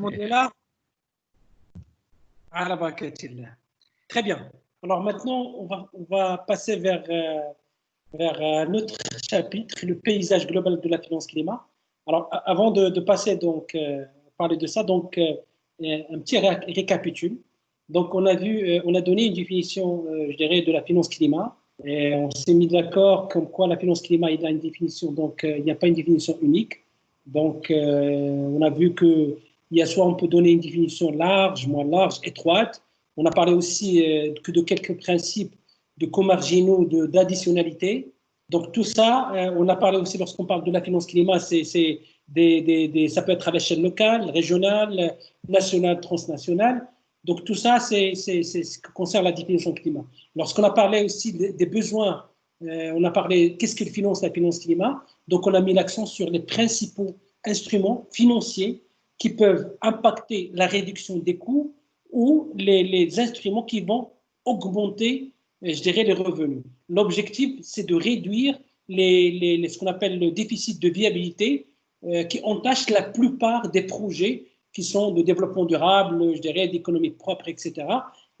Modèle à la barakatillah. Très bien. Alors maintenant, on va passer vers notre chapitre, le paysage global de la finance climat. Alors, avant de passer donc parler de ça, donc un petit récapitule. Donc, on a donné une définition, je dirais, de la finance climat. Et on s'est mis d'accord comme quoi la finance climat, il a une définition. Donc, il n'y a pas une définition unique. Donc, on a vu que il y a soit on peut donner une définition large, moins large, étroite. On a parlé aussi que de quelques principes de co-marginaux, d'additionnalité. Donc tout ça, on a parlé aussi lorsqu'on parle de la finance climat, ça peut être à l'échelle locale, régionale, nationale, transnationale. Donc tout ça, c'est ce qui concerne la définition climat. Lorsqu'on a parlé aussi des besoins, on a parlé qu'est-ce que finance la finance climat. Donc on a mis l'accent sur les principaux instruments financiers qui peuvent impacter la réduction des coûts ou les instruments qui vont augmenter, je dirais, les revenus. L'objectif, c'est de réduire ce qu'on appelle le déficit de viabilité qui entache la plupart des projets qui sont de développement durable, je dirais, d'économie propre, etc.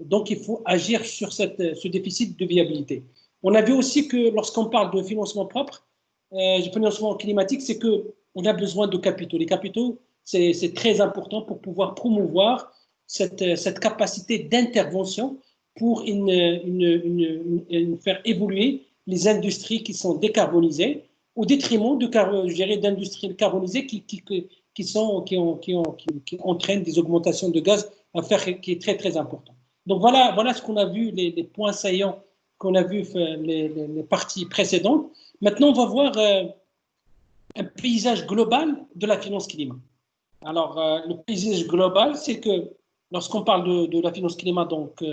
Donc, il faut agir sur ce déficit de viabilité. On a vu aussi que lorsqu'on parle de financement propre, du financement climatique, c'est qu'on a besoin de capitaux. Les capitaux, c'est très important pour pouvoir promouvoir cette capacité d'intervention pour faire évoluer les industries qui sont décarbonisées au détriment d'industries carbonisées qui entraînent des augmentations de gaz à faire qui est très, très important. Donc voilà ce qu'on a vu, les points saillants qu'on a vu les parties précédentes. Maintenant, on va voir un paysage global de la finance climat. Alors, le paysage global, c'est que lorsqu'on parle de la finance climat, donc,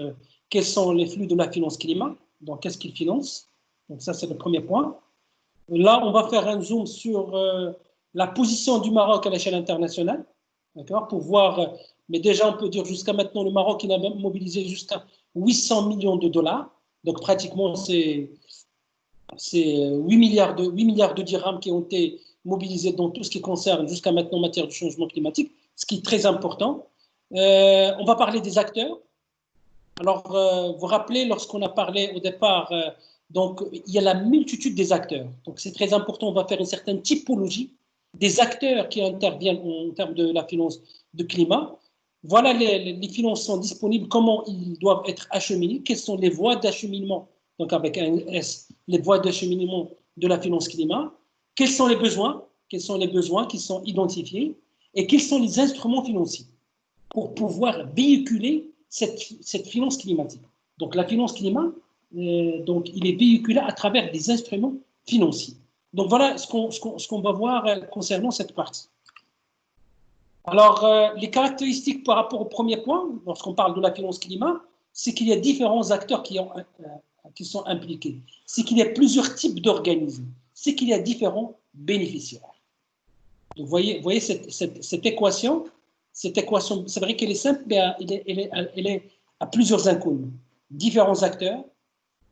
quels sont les flux de la finance climat? Donc, qu'est-ce qu'ils financent? Donc, ça, c'est le premier point. Là, on va faire un zoom sur la position du Maroc à l'échelle internationale, d'accord, pour voir, mais déjà, on peut dire jusqu'à maintenant, le Maroc, il a mobilisé jusqu'à 800 millions de dollars. Donc, pratiquement, c'est 8 milliards de dirhams qui ont été mobilisés dans tout ce qui concerne jusqu'à maintenant en matière de changement climatique, ce qui est très important. On va parler des acteurs. Alors, vous vous rappelez, lorsqu'on a parlé au départ, donc, il y a la multitude des acteurs. Donc, c'est très important, on va faire une certaine typologie des acteurs qui interviennent en termes de la finance de climat. Voilà, les finances sont disponibles, comment ils doivent être acheminés, quelles sont les voies d'acheminement, donc avec un S, les voies d'acheminement de la finance climat, quels sont les besoins qui sont identifiés et quels sont les instruments financiers pour pouvoir véhiculer cette finance climatique. Donc la finance climat, donc, il est véhiculé à travers des instruments financiers. Donc voilà ce qu'on va voir concernant cette partie. Alors, les caractéristiques par rapport au premier point, lorsqu'on parle de la finance climat, c'est qu'il y a différents acteurs qui sont impliqués. C'est qu'il y a plusieurs types d'organismes. C'est qu'il y a différents bénéficiaires. Donc, vous voyez cette équation, c'est vrai qu'elle est simple, mais elle est à plusieurs inconnus. Différents acteurs,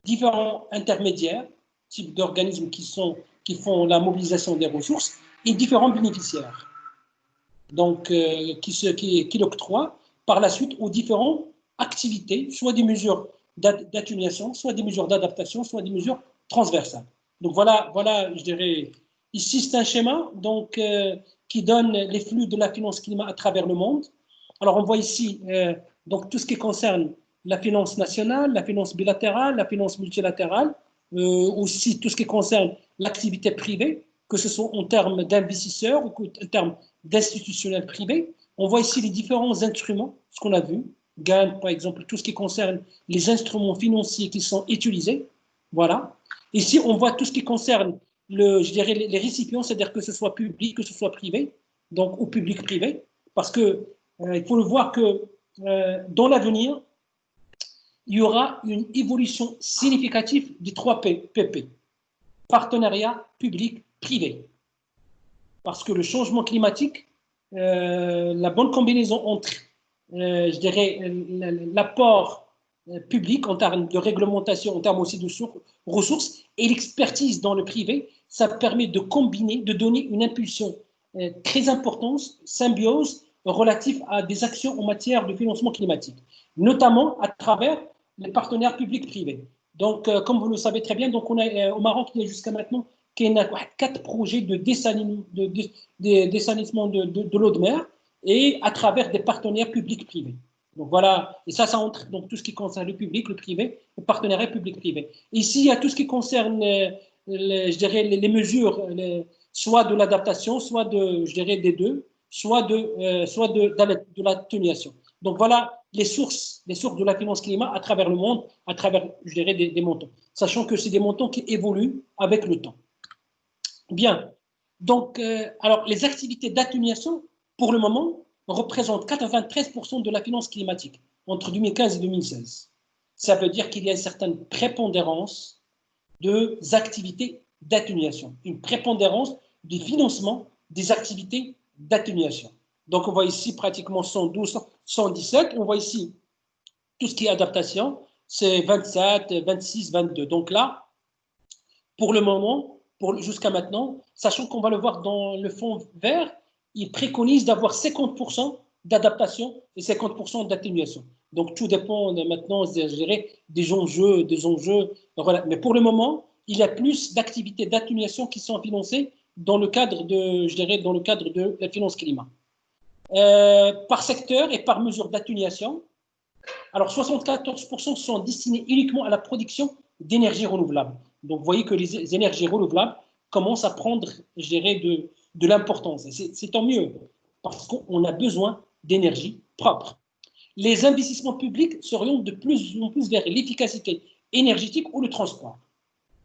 différents intermédiaires, types d'organismes qui font la mobilisation des ressources, et différents bénéficiaires. Donc, qui l'octroient par la suite aux différentes activités, soit des mesures d'atténuation, soit des mesures d'adaptation, soit des mesures transversales. Donc voilà, je dirais, ici c'est un schéma donc, qui donne les flux de la finance climat à travers le monde. Alors on voit ici donc, tout ce qui concerne la finance nationale, la finance bilatérale, la finance multilatérale, aussi tout ce qui concerne l'activité privée, que ce soit en termes d'investisseurs ou en termes d'institutionnels privés. On voit ici les différents instruments, ce qu'on a vu, GAN par exemple, tout ce qui concerne les instruments financiers qui sont utilisés. Voilà. Ici, on voit tout ce qui concerne je dirais les récipients, c'est-à-dire que ce soit public, que ce soit privé, donc ou public-privé, parce que il faut le voir que dans l'avenir, il y aura une évolution significative des 3 PP, partenariat public-privé. Parce que le changement climatique, la bonne combinaison entre, je dirais, l'apport public en termes de réglementation, en termes aussi de ressources, et l'expertise dans le privé, ça permet de combiner, de donner une impulsion très importante, symbiose, relatifs à des actions en matière de financement climatique, notamment à travers les partenaires publics-privés. Donc, comme vous le savez très bien, donc on a, au Maroc, il y a jusqu'à maintenant 4 projets de dessalissement de l'eau de mer et à travers des partenaires publics-privés. Donc voilà, et ça entre donc tout ce qui concerne le public, le privé, le partenariat public-privé. Ici, il y a tout ce qui concerne, je dirais, les mesures, soit de l'adaptation, soit je dirais, des deux, soit de l'atténuation. Donc voilà les sources de la finance climat à travers le monde, à travers, je dirais, des montants, sachant que c'est des montants qui évoluent avec le temps. Bien, donc, alors les activités d'atténuation, pour le moment, représentent 93% de la finance climatique entre 2015 et 2016. Ça veut dire qu'il y a une certaine prépondérance des activités d'atténuation, une prépondérance du financement des activités d'atténuation. Donc, on voit ici pratiquement 112, 117. On voit ici tout ce qui est adaptation, c'est 27, 26, 22. Donc là, pour le moment, jusqu'à maintenant, sachant qu'on va le voir dans le fond vert, il préconise d'avoir 50% d'adaptation et 50% d'atténuation. Donc, tout dépend maintenant, je dirais, des enjeux. Voilà. Mais pour le moment, il y a plus d'activités d'atténuation qui sont financées dans le cadre de la finance climat. Par secteur et par mesure d'atténuation, alors 74% sont destinés uniquement à la production d'énergie renouvelable. Donc, vous voyez que les énergies renouvelables commencent à prendre, je dirais, de l'importance. C'est tant mieux, parce qu'on a besoin d'énergie propre. Les investissements publics s'orientent de plus en plus vers l'efficacité énergétique ou le transport.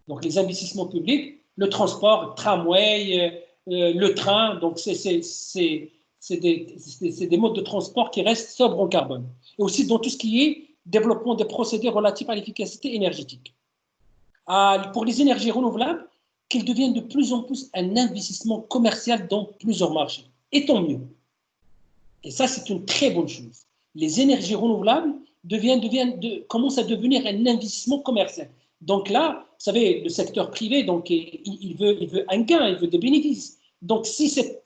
Donc, les investissements publics, le transport, tramway, le train, donc c'est des modes de transport qui restent sobres en carbone. Et aussi dans tout ce qui est développement des procédés relatifs à l'efficacité énergétique. Pour les énergies renouvelables, qu'ils deviennent de plus en plus un investissement commercial dans plusieurs marchés. Et tant mieux. Et ça, c'est une très bonne chose. Les énergies renouvelables commencent à devenir un investissement commercial. Donc là, vous savez, le secteur privé, donc, il veut un gain, il veut des bénéfices. Donc si c'est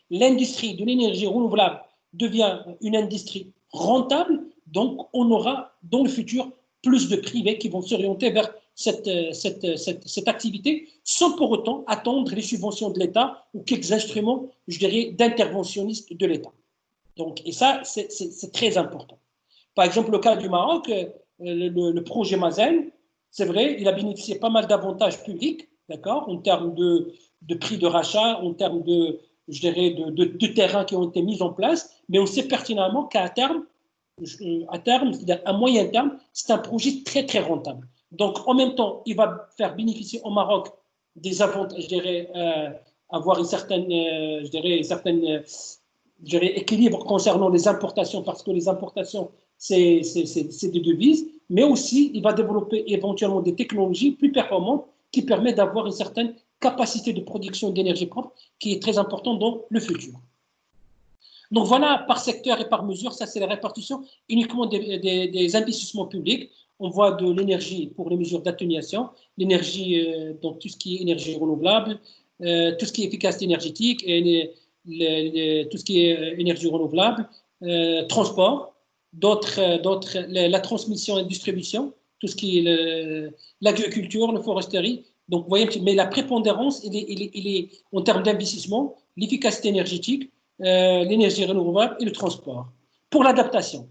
l'industrie de l'énergie renouvelable devient une industrie rentable, donc on aura dans le futur plus de privés qui vont s'orienter vers cette activité sans pour autant attendre les subventions de l'État ou quelques instruments, je dirais, d'interventionnistes de l'État. Donc, et ça, c'est très important. Par exemple, le cas du Maroc, le projet Mazen, c'est vrai, il a bénéficié pas mal d'avantages publics, d'accord, en termes de prix de rachat, en termes je dirais, de terrains qui ont été mis en place, mais on sait pertinemment qu'à terme, c'est-à-dire à moyen terme, c'est un projet très, très rentable. Donc, en même temps, il va faire bénéficier au Maroc des avantages, je dirais, avoir une certaine, équilibre concernant les importations, parce que les importations, c'est des devises, mais aussi, il va développer éventuellement des technologies plus performantes qui permettent d'avoir une certaine capacité de production d'énergie propre qui est très importante dans le futur. Donc voilà, par secteur et par mesure, ça c'est la répartition uniquement des investissements publics. On voit de l'énergie pour les mesures d'atténuation, l'énergie, donc tout ce qui est énergie renouvelable, tout ce qui est efficacité énergétique, et tout ce qui est énergie renouvelable, transport, la transmission et distribution, tout ce qui est l'agriculture, la foresterie. Donc, vous voyez, mais la prépondérance, il est en termes d'investissement, l'efficacité énergétique, l'énergie renouvelable et le transport. Pour l'adaptation.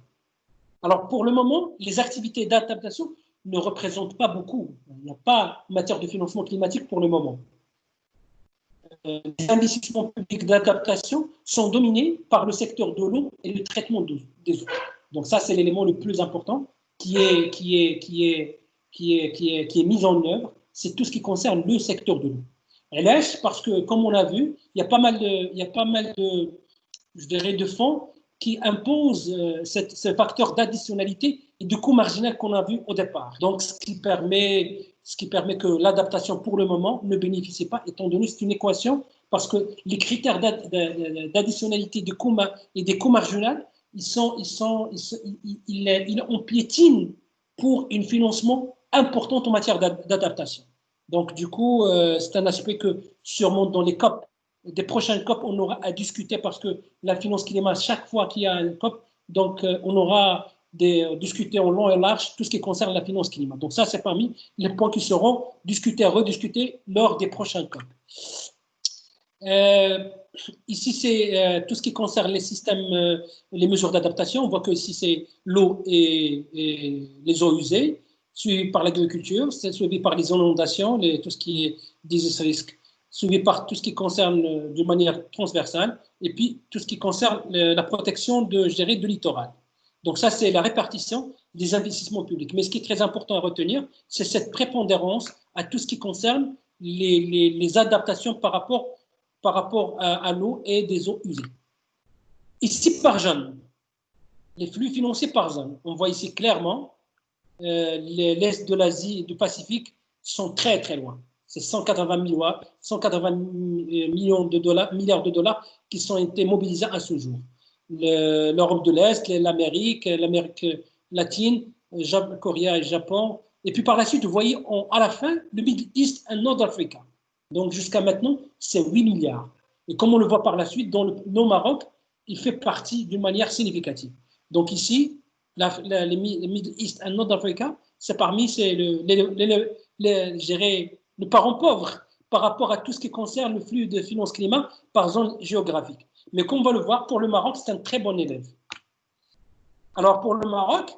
Alors, pour le moment, les activités d'adaptation ne représentent pas beaucoup. Il n'y a pas en matière de financement climatique pour le moment. Les investissements publics d'adaptation sont dominés par le secteur de l'eau et le traitement des eaux. Donc ça, c'est l'élément le plus important qui est mis en œuvre. C'est tout ce qui concerne le secteur de l'eau. Parce que, comme on l'a vu, il y a pas mal de je dirais, de fonds qui imposent ce facteur d'additionnalité et de coût marginal qu'on a vu au départ. Donc, ce qui permet que l'adaptation, pour le moment, ne bénéficie pas, étant donné que c'est une équation, parce que les critères d'additionnalité et des coûts marginaux, on piétine pour un financement important en matière d'adaptation. Donc, du coup, c'est un aspect que surmonte dans les COP des prochaines COP, on aura à discuter parce que la finance climat, chaque fois qu'il y a une COP, donc on aura discuter en long et large tout ce qui concerne la finance climat. Donc ça, c'est parmi les points qui seront discutés, rediscutés lors des prochains COP. Ici, c'est tout ce qui concerne les systèmes, les mesures d'adaptation. On voit que ici, c'est l'eau et les eaux usées, suivi par l'agriculture, c'est suivi par les inondations, tout ce qui est disease risk, suivi par tout ce qui concerne de manière transversale, et puis tout ce qui concerne la protection je dirais, du littoral. Donc ça, c'est la répartition des investissements publics. Mais ce qui est très important à retenir, c'est cette prépondérance à tout ce qui concerne les adaptations par rapport à l'eau et des eaux usées. Ici, par zone, les flux financiers par zone. On voit ici clairement l'Est de l'Asie et du Pacifique sont très, très loin. C'est 180 millions de dollars, milliards de dollars qui sont été mobilisés à ce jour. L'Europe de l'Est, l'Amérique latine, Corée et Japon. Et puis par la suite, vous voyez à la fin, le Middle East et North Africa. Donc jusqu'à maintenant, c'est 8 milliards. Et comme on le voit par la suite, dans le Maroc, il fait partie d'une manière significative. Donc ici, les Middle East et North Africa, c'est parmi les parents pauvres par rapport à tout ce qui concerne le flux de finances climat par zone géographique. Mais comme on va le voir, pour le Maroc, c'est un très bon élève. Alors pour le Maroc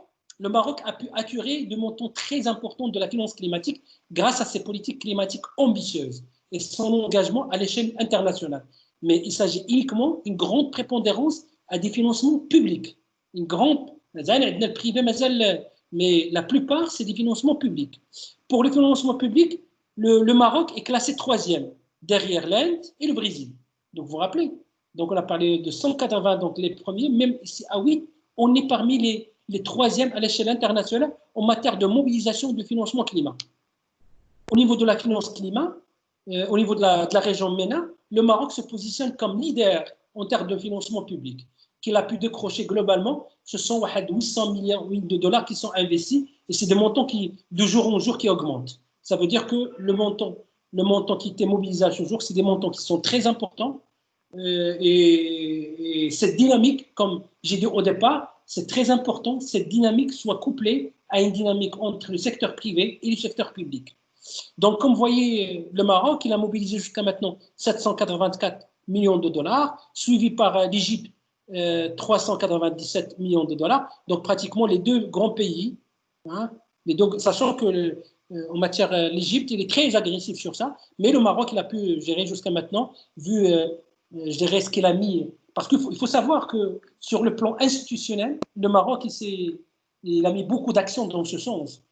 a pu attirer de montants très importants de la finance climatique grâce à ses politiques climatiques ambitieuses et son engagement à l'échelle internationale. Mais il s'agit uniquement d'une grande prépondérance à des financements publics. Une grande, mais la plupart, c'est des financements publics. Pour les financements publics, le Maroc est classé 3e, derrière l'Inde et le Brésil. Donc vous vous rappelez, donc on a parlé de 180, donc les premiers, même ici à 8, on est parmi les 3e à l'échelle internationale en matière de mobilisation de financement climat. Au niveau de la finance climat, au niveau de la région MENA, le Maroc se positionne comme leader en termes de financement public, qu'il a pu décrocher globalement. Ce sont 800 milliards de dollars qui sont investis et c'est des montants qui, de jour en jour, qui augmentent. Ça veut dire que le montant qui était mobilisé à ce jour, c'est des montants qui sont très importants et cette dynamique, comme j'ai dit au départ, c'est très important, cette dynamique soit couplée à une dynamique entre le secteur privé et le secteur public. Donc, comme vous voyez, le Maroc, il a mobilisé jusqu'à maintenant 784 millions de dollars, suivi par l'Égypte, 397 millions de dollars. Donc, pratiquement les deux grands pays, hein, sachant que en matière, l'Égypte, il est très agressif sur ça, mais le Maroc, il a pu gérer jusqu'à maintenant, vu, je dirais, ce qu'il a mis. Parce qu'il faut savoir que sur le plan institutionnel, le Maroc, il a mis beaucoup d'actions dans ce sens.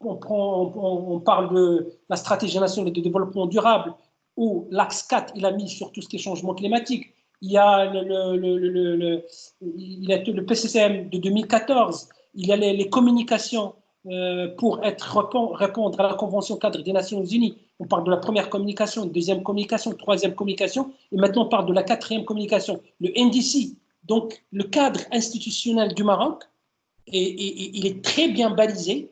On parle de la stratégie nationale de développement durable, où l'axe 4, il a mis sur tout ce qui est changement climatique. Il y a le PCCM de 2014, il y a les communications pour répondre à la Convention cadre des Nations Unies. On parle de la première communication, deuxième communication, troisième communication, et maintenant on parle de la quatrième communication, le NDC. Donc le cadre institutionnel du Maroc, il est très bien balisé,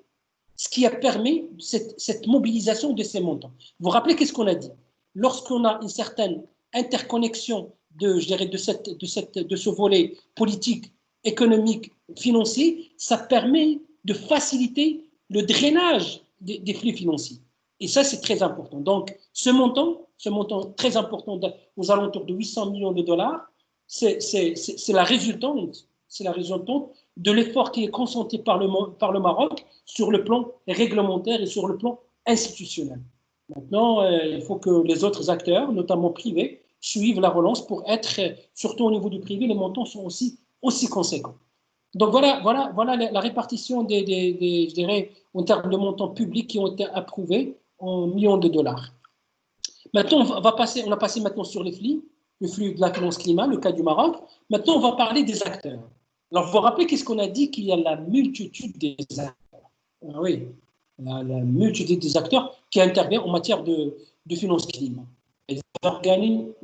ce qui a permis cette mobilisation de ces montants. Vous vous rappelez qu'est-ce qu'on a dit? Lorsqu'on a une certaine interconnexion de ce volet politique, économique, financier, ça permet de faciliter le drainage des flux financiers. Et ça, c'est très important. Donc, ce montant très important aux alentours de 800 millions de dollars, c'est la résultante de l'effort qui est consenti par le Maroc sur le plan réglementaire et sur le plan institutionnel. Maintenant, il faut que les autres acteurs, notamment privés, suivent la relance pour être, surtout au niveau du privé, les montants sont aussi conséquents. Donc voilà la répartition je dirais, en termes de montants publics qui ont été approuvés en millions de dollars. Maintenant, on a passé maintenant sur le flux de la finance climat, le cas du Maroc. Maintenant, on va parler des acteurs. Alors, vous vous rappelez qu'est-ce qu'on a dit qu'il y a la multitude des acteurs. Ah oui, la multitude des acteurs qui interviennent en matière de finance climat. Les organes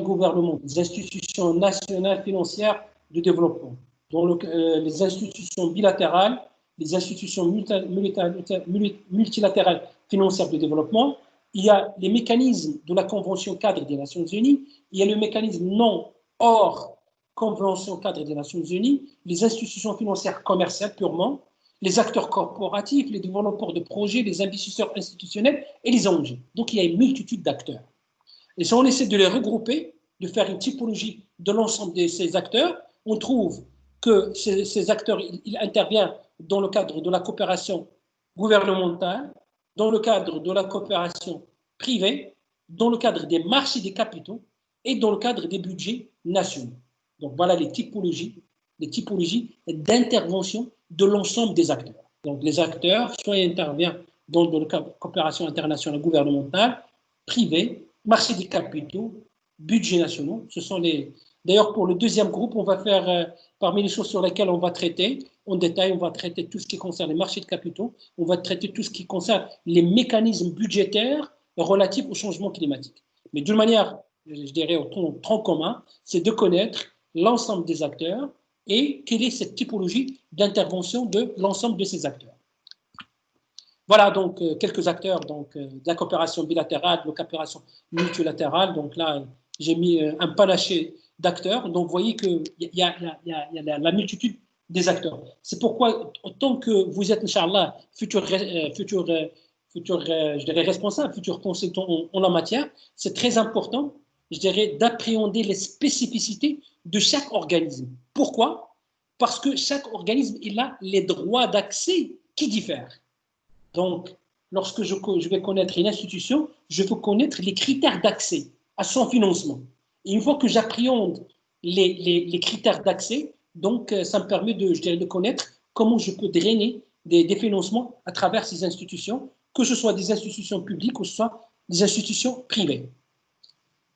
gouvernementaux, les institutions nationales financières de développement, dont les institutions bilatérales, les institutions multilatérales financières de développement, il y a les mécanismes de la Convention cadre des Nations Unies, il y a le mécanisme non hors Convention cadre des Nations Unies, les institutions financières commerciales purement, les acteurs corporatifs, les développeurs de projets, les investisseurs institutionnels et les ONG. Donc il y a une multitude d'acteurs. Et si on essaie de les regrouper, de faire une typologie de l'ensemble de ces acteurs, on trouve que ces acteurs ils interviennent dans le cadre de la coopération gouvernementale, dans le cadre de la coopération privée, dans le cadre des marchés des capitaux et dans le cadre des budgets nationaux. Donc voilà les typologies d'intervention de l'ensemble des acteurs. Donc les acteurs, soit ils interviennent dans le cadre de coopération internationale gouvernementale, privée, marché des capitaux, budgets nationaux. Ce sont les. D'ailleurs, pour le deuxième groupe, on va faire, parmi les choses sur lesquelles on va traiter, en détail, on va traiter tout ce qui concerne les marchés de capitaux, on va traiter tout ce qui concerne les mécanismes budgétaires relatifs au changement climatique. Mais d'une manière, je dirais, au tronc commun, c'est de connaître l'ensemble des acteurs et quelle est cette typologie d'intervention de l'ensemble de ces acteurs. Voilà donc quelques acteurs donc, de la coopération bilatérale, de la coopération multilatérale. Donc là, j'ai mis un panaché d'acteurs. Donc vous voyez qu'il y a la multitude des acteurs. C'est pourquoi, tant que vous êtes, Inch'Allah, futur je dirais, responsable, futur consultant en la matière, c'est très important, je dirais, d'appréhender les spécificités de chaque organisme. Pourquoi? Parce que chaque organisme, il a les droits d'accès qui diffèrent. Donc, lorsque je vais connaître une institution, je veux connaître les critères d'accès à son financement. Et une fois que j'appréhende les critères d'accès, donc ça me permet de connaître comment je peux drainer des financements à travers ces institutions, que ce soit des institutions publiques ou que ce soit des institutions privées.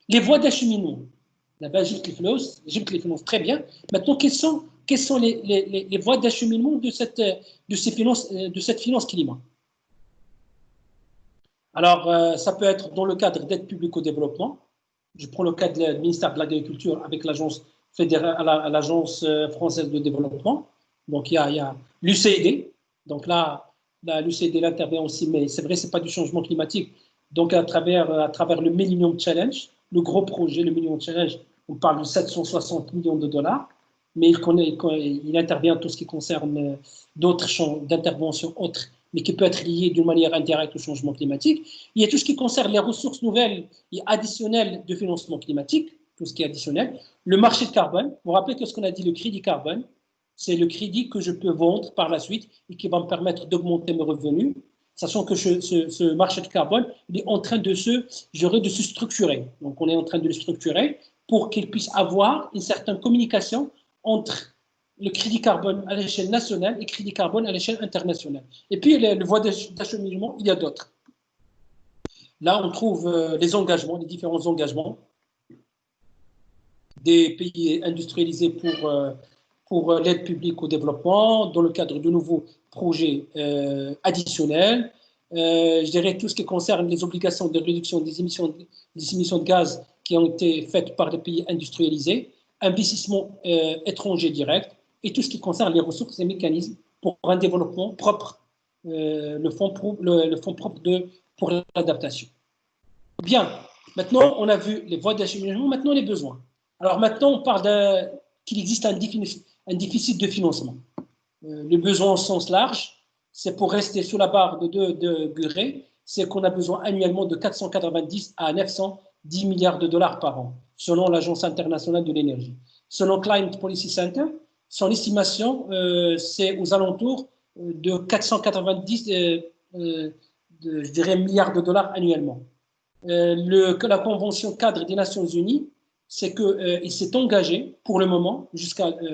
Les voies d'acheminement. Là-bas, Gilles les finance très bien. Maintenant, quelles sont les voies d'acheminement de cette finance climat? Alors, ça peut être dans le cadre d'aide publique au développement. Je prends le cas du ministère de l'Agriculture avec l'Agence française de développement. Donc, il y a l'UCD. Donc là, l'UCD intervient aussi, mais c'est vrai, ce n'est pas du changement climatique. Donc, à travers le Millennium Challenge, le gros projet, le Millennium Challenge, on parle de 760 millions de dollars, mais il intervient en tout ce qui concerne d'autres champs d'intervention autres, mais qui peut être lié d'une manière indirecte au changement climatique. Il y a tout ce qui concerne les ressources nouvelles et additionnelles de financement climatique, tout ce qui est additionnel. Le marché de carbone, vous vous rappelez que ce qu'on a dit, le crédit carbone, c'est le crédit que je peux vendre par la suite et qui va me permettre d'augmenter mes revenus, sachant que ce marché de carbone il est en train de se structurer. Donc, on est en train de le structurer pour qu'il puisse avoir une certaine communication entre le crédit carbone à l'échelle nationale et le crédit carbone à l'échelle internationale. Et puis, les voies d'acheminement, il y a d'autres. Là, on trouve les engagements, les différents engagements des pays industrialisés pour l'aide publique au développement dans le cadre de nouveaux projets additionnels. Je dirais tout ce qui concerne les obligations de réduction des émissions de gaz qui ont été faites par les pays industrialisés, investissement étranger direct, et tout ce qui concerne les ressources et mécanismes pour un développement propre, le fonds propre pour l'adaptation. Bien, maintenant on a vu les voies d'acheminement, maintenant les besoins. Alors maintenant on parle qu'il existe un déficit de financement. Le besoin au sens large, c'est pour rester sous la barre de 2 degrés, c'est qu'on a besoin annuellement de 490 à 910 milliards de dollars par an, selon l'Agence internationale de l'énergie. Selon Climate Policy Center, son estimation, c'est aux alentours de 490 je dirais, milliards de dollars annuellement. La Convention cadre des Nations Unies, c'est qu'il s'est engagé pour le moment,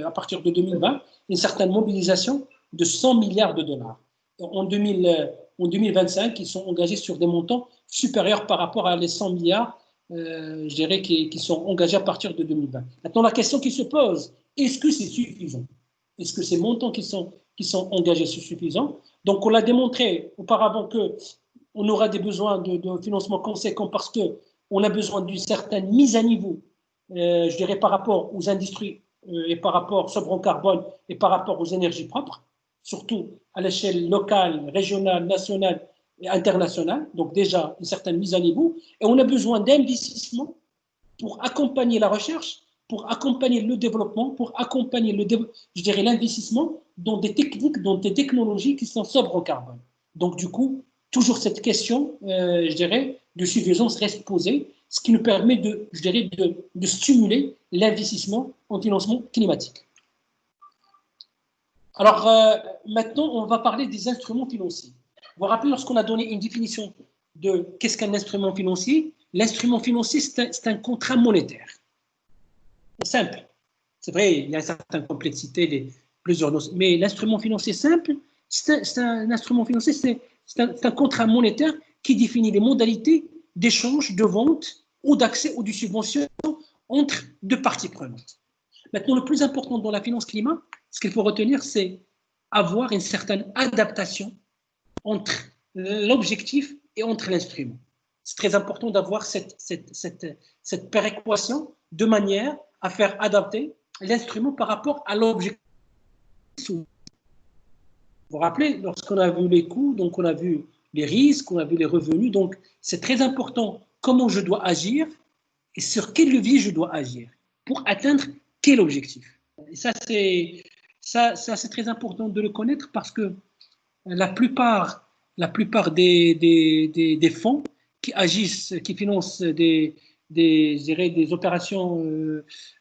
à partir de 2020, une certaine mobilisation de 100 milliards de dollars. En 2025, ils sont engagés sur des montants supérieurs par rapport à les 100 milliards, je dirais, qui sont engagés à partir de 2020. Maintenant, la question qui se pose, est-ce que c'est suffisant? Est-ce que ces montants qui sont engagés sont suffisants? Donc, on l'a démontré auparavant qu'on aura des besoins de financement conséquents parce qu'on a besoin d'une certaine mise à niveau, je dirais, par rapport aux industries et par rapport sobre en carbone et par rapport aux énergies propres, surtout à l'échelle locale, régionale, nationale internationale, donc déjà une certaine mise à niveau, et on a besoin d'investissements pour accompagner la recherche, pour accompagner le développement, pour accompagner je dirais l'investissement dans des techniques, dans des technologies qui sont sobres en carbone. Donc du coup, toujours cette question, je dirais, de suffisance reste posée, ce qui nous permet je dirais, de stimuler l'investissement en financement climatique. Alors maintenant, on va parler des instruments financiers. Vous vous rappelez, lorsqu'on a donné une définition de qu'est-ce qu'un instrument financier, l'instrument financier, c'est un contrat monétaire. C'est simple. C'est vrai, il y a une certaine complexité, plusieurs notions, mais l'instrument financier simple, c'est un instrument financier, c'est un contrat monétaire qui définit les modalités d'échange, de vente ou d'accès ou de subvention entre deux parties prenantes. Maintenant, le plus important dans la finance climat, ce qu'il faut retenir, c'est avoir une certaine adaptation entre l'objectif et entre l'instrument. C'est très important d'avoir cette péréquation de manière à faire adapter l'instrument par rapport à l'objectif. Vous vous rappelez, lorsqu'on a vu les coûts, donc on a vu les risques, on a vu les revenus, donc c'est très important comment je dois agir et sur quel levier je dois agir pour atteindre quel objectif. Et ça, c'est très important de le connaître parce que la plupart des fonds qui agissent, qui financent des opérations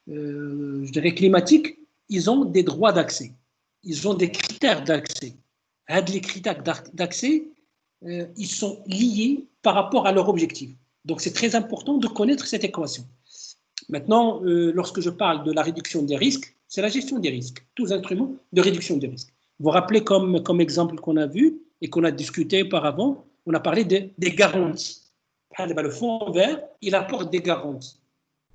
je dirais climatiques, ils ont des droits d'accès, ils ont des critères d'accès. Les critères d'accès, ils sont liés par rapport à leur objectif. Donc c'est très important de connaître cette équation. Maintenant, lorsque je parle de la réduction des risques, c'est la gestion des risques, tous instruments de réduction des risques. Vous vous rappelez comme exemple qu'on a vu et qu'on a discuté auparavant, on a parlé des garanties. Le fonds vert, il apporte des garanties.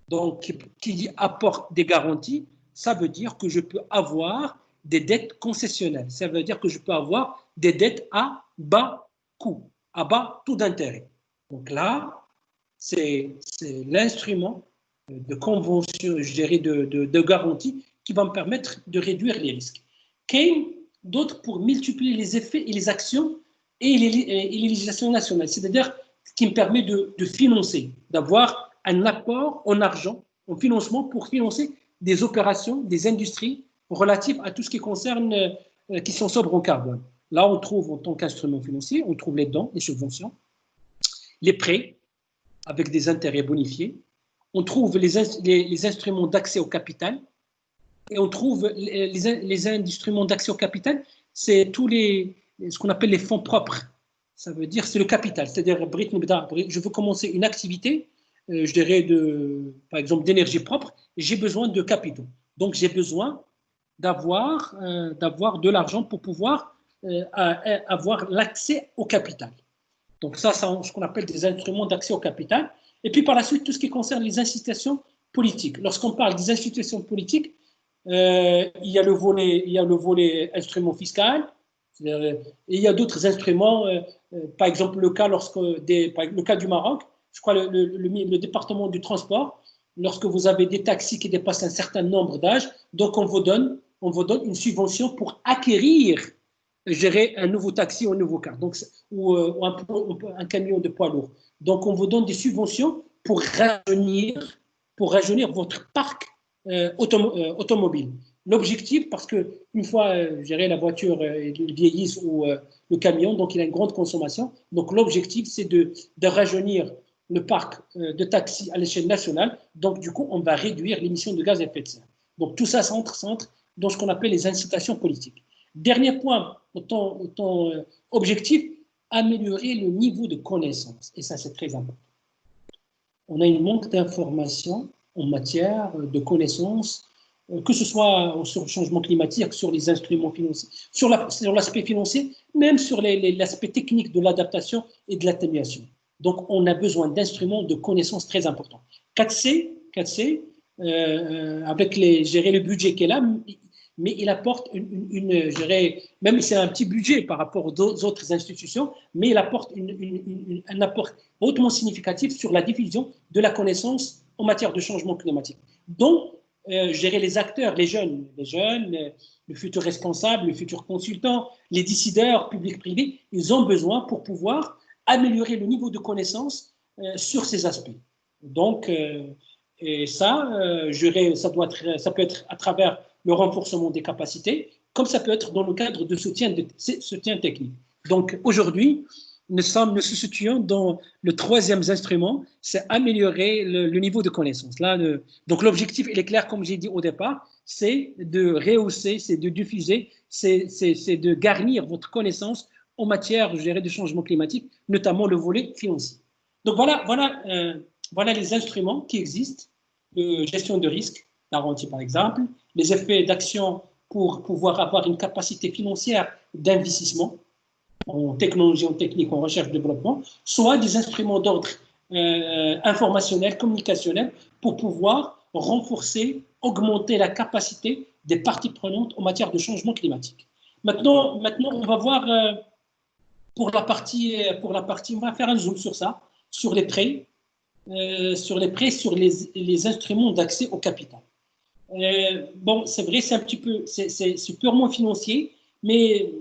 Donc, qui dit apporte des garanties, ça veut dire que je peux avoir des dettes concessionnelles. Ça veut dire que je peux avoir des dettes à bas coût, à bas taux d'intérêt. Donc là, c'est l'instrument de convention, je dirais, de garantie qui va me permettre de réduire les risques. Keynes, d'autres pour multiplier les effets et les actions et les législations nationales, c'est-à-dire qui me permet de financer, d'avoir un apport en argent, en financement pour financer des opérations, des industries relatives à tout ce qui concerne, qui sont sobres en carbone. Là, on trouve en tant qu'instrument financier, on trouve les dons, les subventions, les prêts avec des intérêts bonifiés, on trouve les instruments d'accès au capital, et on trouve les instruments d'accès au capital, c'est tous ce qu'on appelle les fonds propres. Ça veut dire c'est le capital, c'est-à-dire je veux commencer une activité, je dirais par exemple d'énergie propre, j'ai besoin de capitaux. Donc j'ai besoin d'avoir de l'argent pour pouvoir avoir l'accès au capital. Donc ça, c'est ce qu'on appelle des instruments d'accès au capital. Et puis par la suite, tout ce qui concerne les incitations politiques. Lorsqu'on parle des incitations politiques, il y a le volet instrument fiscal, et il y a d'autres instruments, par exemple le cas du Maroc, je crois le département du transport, lorsque vous avez des taxis qui dépassent un certain nombre d'âges, donc on vous donne une subvention pour acquérir, gérer un nouveau taxi ou un nouveau car, donc, ou un camion de poids lourd. Donc on vous donne des subventions pour rajeunir votre parc automobile. L'objectif, parce qu'une fois la voiture vieillisse ou le camion, donc il a une grande consommation, donc l'objectif c'est de rajeunir le parc de taxis à l'échelle nationale, donc du coup on va réduire l'émission de gaz à effet de serre. Donc tout ça s'entre dans ce qu'on appelle les incitations politiques. Dernier point, ton objectif, améliorer le niveau de connaissance, et ça c'est très important. On a une manque d'informations en matière de connaissances, que ce soit sur le changement climatique, sur les instruments financiers, sur l'aspect financier, même sur l'aspect technique de l'adaptation et de l'atténuation. Donc, on a besoin d'instruments de connaissances très importants. 4C avec le budget qui est là, mais il apporte même si c'est un petit budget par rapport aux autres institutions, mais il apporte un apport hautement significatif sur la diffusion de la connaissance en matière de changement climatique. Donc, gérer les acteurs, les jeunes, le futur responsable, le futur consultant, les décideurs publics-privés, ils ont besoin pour pouvoir améliorer le niveau de connaissance sur ces aspects. Donc, et ça, ça peut être à travers le renforcement des capacités, comme ça peut être dans le cadre de soutien technique. Donc, aujourd'hui, nous se situons dans le troisième instrument, c'est améliorer le niveau de connaissance. Là, donc, l'objectif, il est clair, comme j'ai dit au départ, c'est de rehausser, c'est de diffuser, c'est de garnir votre connaissance en matière, je dirais, de changement climatique, notamment le volet financier. Donc, voilà les instruments qui existent, de gestion de risque, garantie par exemple, les effets d'action pour pouvoir avoir une capacité financière d'investissement en technologie, en technique, en recherche et développement, soit des instruments d'ordre informationnel, communicationnel, pour pouvoir renforcer, augmenter la capacité des parties prenantes en matière de changement climatique. Maintenant on va voir pour la partie, on va faire un zoom sur ça, sur les prêts, sur les instruments d'accès au capital. Bon, c'est vrai, c'est un petit peu, c'est purement financier, mais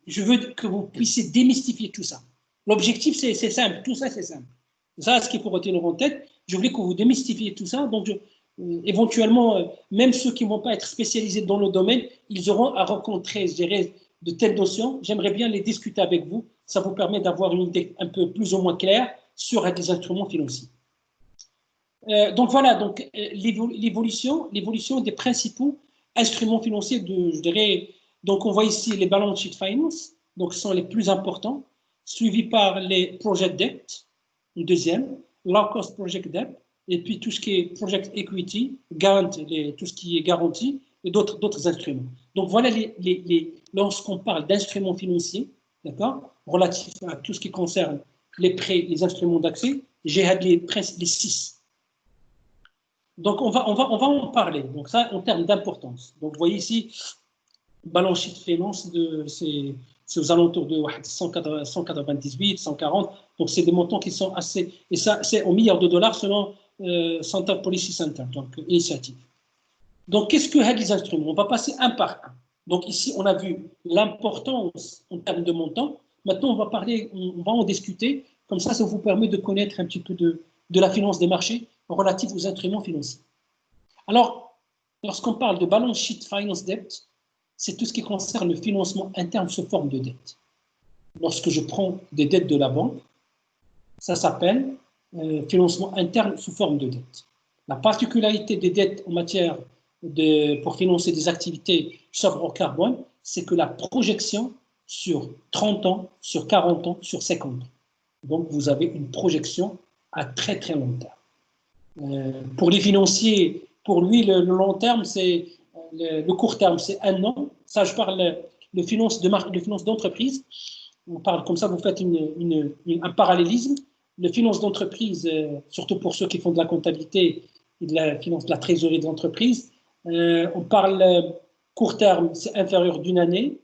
je veux que vous puissiez démystifier tout ça. L'objectif, c'est simple, tout ça, c'est simple. Ça, ce qu'il faut retenir en tête, je voulais que vous démystifiez tout ça. Donc, éventuellement, même ceux qui ne vont pas être spécialisés dans le domaine, ils auront à rencontrer, je dirais, de telles notions. J'aimerais bien les discuter avec vous. Ça vous permet d'avoir une idée un peu plus ou moins claire sur des instruments financiers. Donc voilà, donc l'évolution des principaux instruments financiers je dirais, donc on voit ici les balance sheet finance, donc ce sont les plus importants, suivis par les project debt, le deuxième, low cost project debt, et puis tout ce qui est project equity, tout ce qui est garantie, et d'autres instruments. Donc voilà lorsqu'on parle d'instruments financiers, d'accord, relatifs à tout ce qui concerne les prêts, les instruments d'accès, j'ai les 6. Donc, on va en parler. Donc, ça, en termes d'importance. Donc, vous voyez ici, balance sheet finance, c'est aux alentours de 198, 140. Donc, c'est des montants qui sont assez. Et ça, c'est en milliards de dollars selon Center Policy Center, donc initiative. Donc, qu'est-ce que les instruments? On va passer un par un. Donc, ici, on a vu l'importance en termes de montant. Maintenant, on va en discuter. Comme ça vous permet de connaître un petit peu de la finance des marchés relatifs aux instruments financiers. Alors, lorsqu'on parle de balance sheet finance debt, c'est tout ce qui concerne le financement interne sous forme de dette. Lorsque je prends des dettes de la banque, ça s'appelle financement interne sous forme de dette. La particularité des dettes en matière pour financer des activités sobre au carbone, c'est que la projection sur 30 ans, sur 40 ans, sur 50 ans. Donc, vous avez une projection à très, très long terme. Pour les financiers, pour lui, le long terme, c'est le court terme, c'est 1 an. Ça, je parle de finance d'entreprise. On parle comme ça, vous faites un parallélisme. Le finance d'entreprise, surtout pour ceux qui font de la comptabilité et de la finance de la trésorerie d'entreprise, on parle court terme, c'est inférieur d'1 année.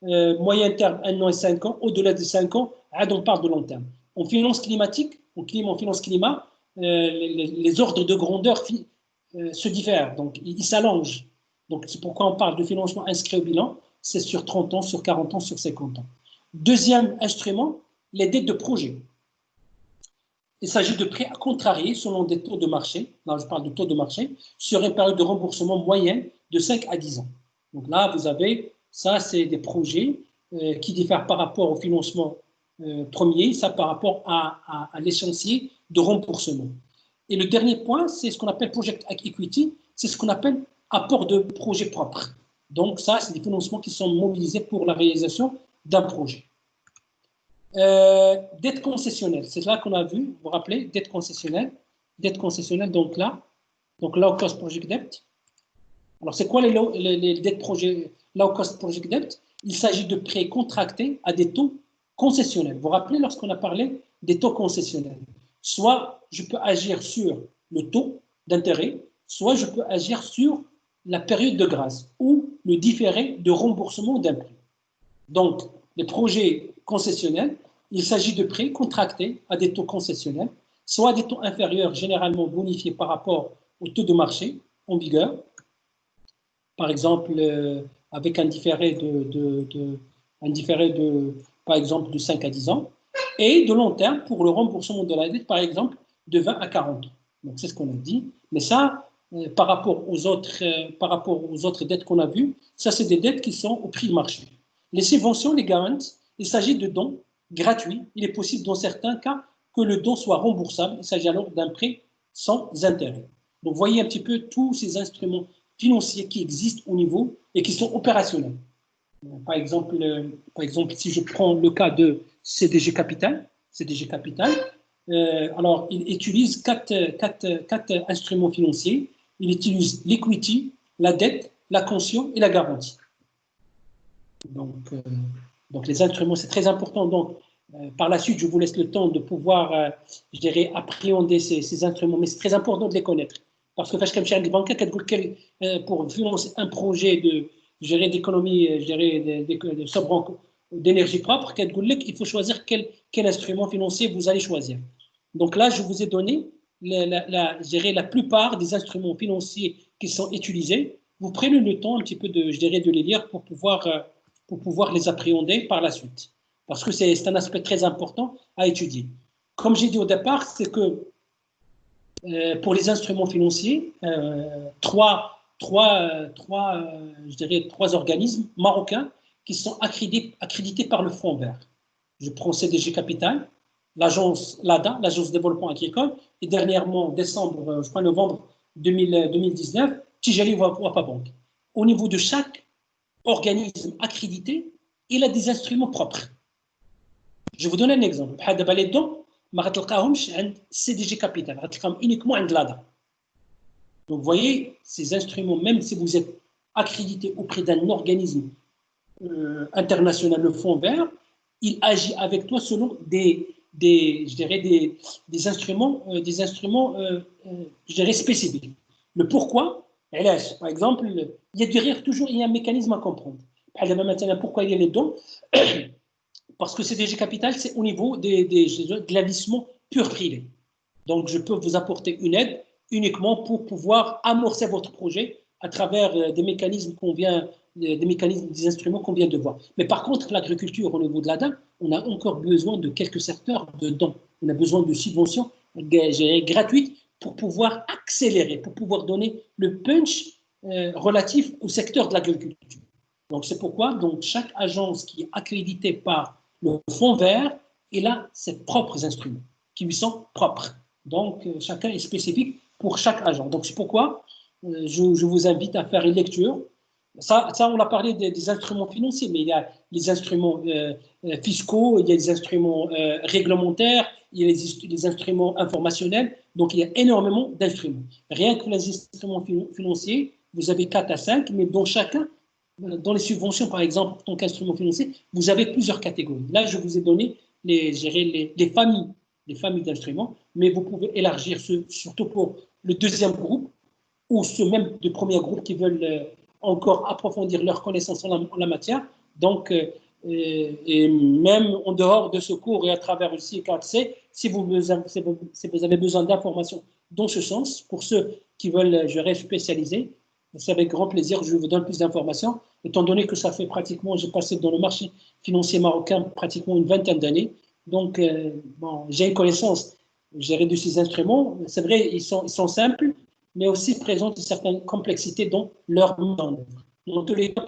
Moyen terme, 1 an et 5 ans. Au-delà de 5 ans, on parle de long terme. En finance climatique, en finance climat, les ordres de grandeur se diffèrent, donc ils s'allongent. Donc c'est pourquoi on parle de financement inscrit au bilan, c'est sur 30 ans, sur 40 ans, sur 50 ans. Deuxième instrument, les dettes de projet. Il s'agit de prêts à contrarier selon des taux de marché, là je parle de taux de marché, sur une période de remboursement moyenne de 5 à 10 ans. Donc là, vous avez, ça c'est des projets qui diffèrent par rapport au financement premier, ça par rapport à l'échéancier de remboursement. Et le dernier point, c'est ce qu'on appelle Project Equity, c'est ce qu'on appelle apport de projet propre. Donc ça, c'est des financements qui sont mobilisés pour la réalisation d'un projet. Dette concessionnelle, c'est là qu'on a vu, vous vous rappelez, dette concessionnelle, donc là, donc low cost project debt. Alors c'est quoi les dettes projet low cost project debt? Il s'agit de prêts contractés à des taux concessionnels. Vous vous rappelez lorsqu'on a parlé des taux concessionnels? Soit je peux agir sur le taux d'intérêt, soit je peux agir sur la période de grâce ou le différé de remboursement d'un prêt. Donc, les projets concessionnels, il s'agit de prêts contractés à des taux concessionnels, soit des taux inférieurs généralement bonifiés par rapport au taux de marché en vigueur, par exemple, avec un différé par exemple, de 5 à 10 ans, et de long terme pour le remboursement de la dette, par exemple, de 20 à 40 ans. Donc, c'est ce qu'on a dit. Mais ça, par rapport aux autres dettes qu'on a vues, ça, c'est des dettes qui sont au prix de marché. Les subventions, les garanties, il s'agit de dons gratuits. Il est possible, dans certains cas, que le don soit remboursable. Il s'agit alors d'un prêt sans intérêt. Donc, voyez un petit peu tous ces instruments financiers qui existent au niveau et qui sont opérationnels. Par exemple, si je prends le cas de CDG Capital, alors il utilise quatre instruments financiers. Il utilise l'equity, la dette, la caution et la garantie. Donc les instruments, c'est très important. Donc, par la suite, je vous laisse le temps de pouvoir, je dirais, appréhender ces instruments, mais c'est très important de les connaître. Parce que pour financer un projet d'économie, d'énergie propre, il faut choisir quel instrument financier vous allez choisir. Donc là, je vous ai donné la plupart des instruments financiers qui sont utilisés. Vous prenez le temps un petit peu de les lire pour pouvoir les appréhender par la suite. Parce que c'est un aspect très important à étudier. Comme j'ai dit au départ, c'est que pour les instruments financiers, trois organismes marocains qui sont accrédités par le Fonds vert. Je prends CDG Capital, l'agence LADA, l'agence de développement agricole, et dernièrement, novembre 2019, Tijari Wafa Bank. Au niveau de chaque organisme accrédité, il a des instruments propres. Je vous donne un exemple. Les dons, ما غتلقاهمش عند CDG Capital, غتلقاهم uniquement عند l'ADA. Donc, vous voyez, ces instruments, même si vous êtes accrédité auprès d'un organisme international, le Fonds vert, il agit avec toi selon des instruments, je dirais, spécifiques. Le pourquoi, par exemple, il y a derrière toujours un mécanisme à comprendre. Pourquoi il y a les dons? Parce que CDG Capital, c'est au niveau de l'investissement pur privé. Donc, je peux vous apporter une aide uniquement pour pouvoir amorcer votre projet à travers des mécanismes des instruments qu'on vient de voir. Mais par contre, l'agriculture au niveau de l'ADA, on a encore besoin de quelques secteurs de dons. On a besoin de subventions gratuites pour pouvoir accélérer, pour pouvoir donner le punch relatif au secteur de l'agriculture. Donc, c'est pourquoi chaque agence qui est accréditée par le Fonds vert, il a ses propres instruments qui lui sont propres. Donc, chacun est spécifique pour chaque agent. Donc, c'est pourquoi je vous invite à faire une lecture. Ça on a parlé des instruments financiers, mais il y a les instruments fiscaux, il y a les instruments réglementaires, il y a les instruments informationnels. Donc, il y a énormément d'instruments. Rien que les instruments financiers, vous avez 4 à 5, mais dans chacun, dans les subventions, par exemple, en tant qu'instrument financier, vous avez plusieurs catégories. Là, je vous ai donné les familles d'instruments, mais vous pouvez élargir surtout pour le deuxième groupe ou ceux même du premier groupe qui veulent encore approfondir leurs connaissances en la matière. Donc, et même en dehors de ce cours et à travers le CICAC, si vous avez besoin d'informations dans ce sens, pour ceux qui veulent, spécialiser, c'est avec grand plaisir, je vous donne plus d'informations, étant donné que ça fait pratiquement, j'ai passé dans le marché financier marocain pratiquement une vingtaine d'années. Donc, j'ai une connaissance de ces instruments. C'est vrai, ils sont simples, mais aussi présentent une certaine complexité dans leur mise en œuvre. Dans tous les cas,